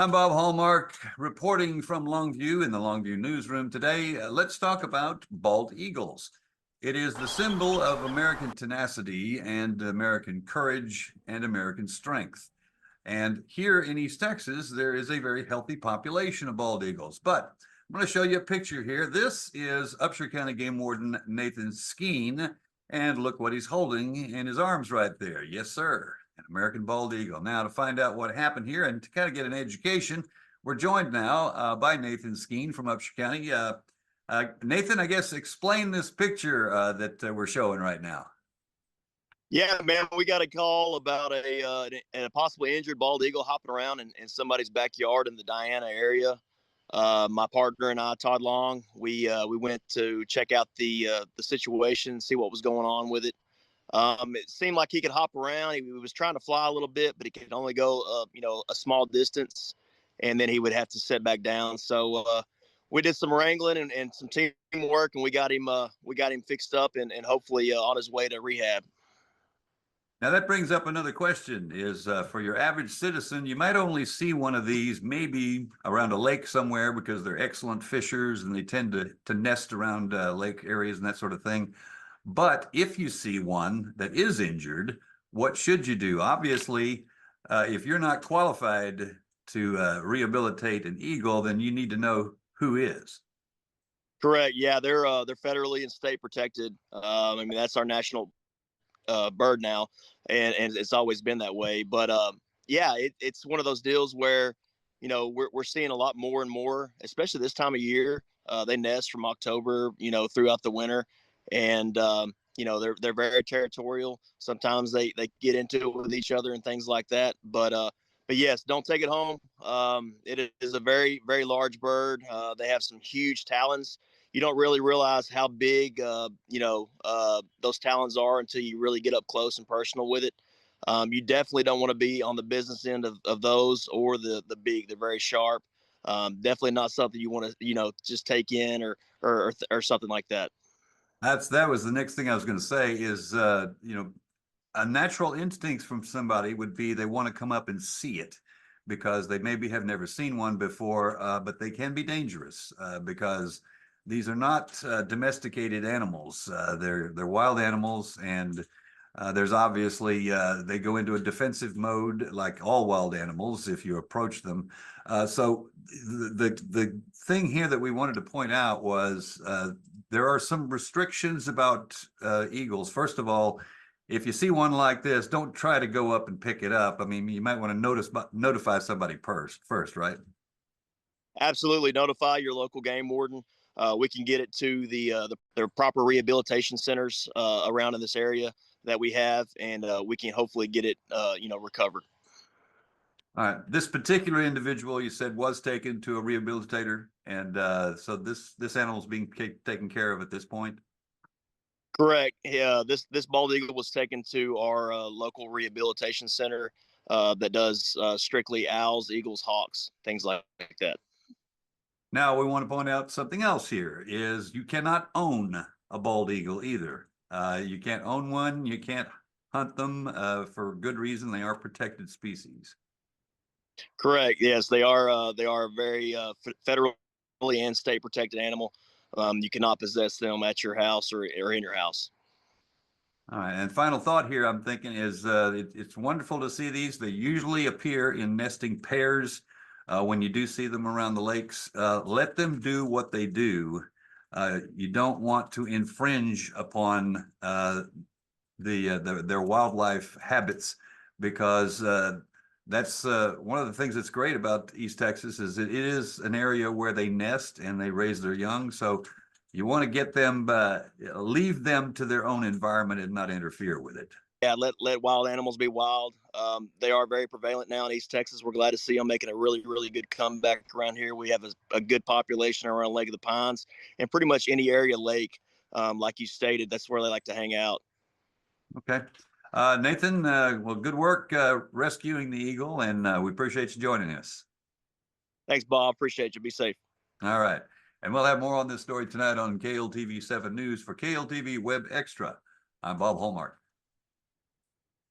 I'm Bob Hallmark, reporting from Longview in the Longview newsroom today. Let's talk about bald eagles. It is the symbol of American tenacity and American courage and American strength. And here in East Texas, there is a very healthy population of bald eagles. But I'm going to show you a picture here. This is Upshur County Game Warden Nathan Skeen, and look what he's holding in his arms right there. Yes, sir. An American bald eagle. Now, to find out what happened here and to kind of get an education, we're joined now by Nathan Skeen from Upshur County. Nathan, I guess explain this picture that we're showing right now. Yeah, man, we got a call about a possibly injured bald eagle hopping around in somebody's backyard in the Diana area. My partner and I, Todd Long, we went to check out the situation, see what was going on with it. It seemed like he could hop around. He was trying to fly a little bit, but he could only go, a small distance, and then he would have to set back down. So we did some wrangling and some teamwork, and we got him fixed up and hopefully on his way to rehab. Now that brings up another question is for your average citizen, you might only see one of these maybe around a lake somewhere because they're excellent fishers and they tend to nest around lake areas and that sort of thing. But if you see one that is injured, what should you do? Obviously, if you're not qualified to rehabilitate an eagle, then you need to know who is. Correct. Yeah, they're federally and state protected. That's our national bird now, and it's always been that way. But yeah, it's one of those deals where we're seeing a lot more and more, especially this time of year. They nest from October, throughout the winter, and they're very territorial. Sometimes they get into it with each other and things like that. But yes, don't take it home. It is a very, very large bird. They have some huge talons. You don't really realize how big those talons are until you really get up close and personal with it. You definitely don't want to be on the business end of those or the beak. They're very sharp. Definitely not something you want to just take in or something like that. That was the next thing I was going to say is a natural instinct from somebody would be they want to come up and see it because they maybe have never seen one before, but they can be dangerous because these are not domesticated animals. They're wild animals, and there's obviously they go into a defensive mode like all wild animals if you approach them. So the thing here that we wanted to point out was there are some restrictions about eagles. First of all, if you see one like this, don't try to go up and pick it up. I mean, you might want to notify somebody first, right? Absolutely, notify your local game warden. We can get it to their proper rehabilitation centers around in this area that we have, and we can hopefully get it recovered. All right. This particular individual you said was taken to a rehabilitator, and so this animal is being taken care of at this point. Correct. Yeah, this bald eagle was taken to our local rehabilitation center that does strictly owls, eagles, hawks, things like that. Now we want to point out something else here is you cannot own a bald eagle either. You can't own one. You can't hunt them for good reason. They are protected species. Correct. Yes, they are a very federally and state protected animal. You cannot possess them at your house or in your house. All right. And final thought here, I'm thinking is it's wonderful to see these. They usually appear in nesting pairs. When you do see them around the lakes, let them do what they do. You don't want to infringe upon their wildlife habits because that's one of the things that's great about East Texas is it is an area where they nest and they raise their young. So you want to get them, leave them to their own environment and not interfere with it. Yeah, let wild animals be wild. They are very prevalent now in East Texas. We're glad to see them making a really, really good comeback around here. We have a good population around Lake of the Pines and pretty much any area lake, like you stated, that's where they like to hang out. Okay. Nathan, well, good work rescuing the eagle, and we appreciate you joining us. Thanks, Bob. Appreciate you. Be safe. All right. And we'll have more on this story tonight on KLTV 7 News. For KLTV WebXtra, I'm Bob Hallmark.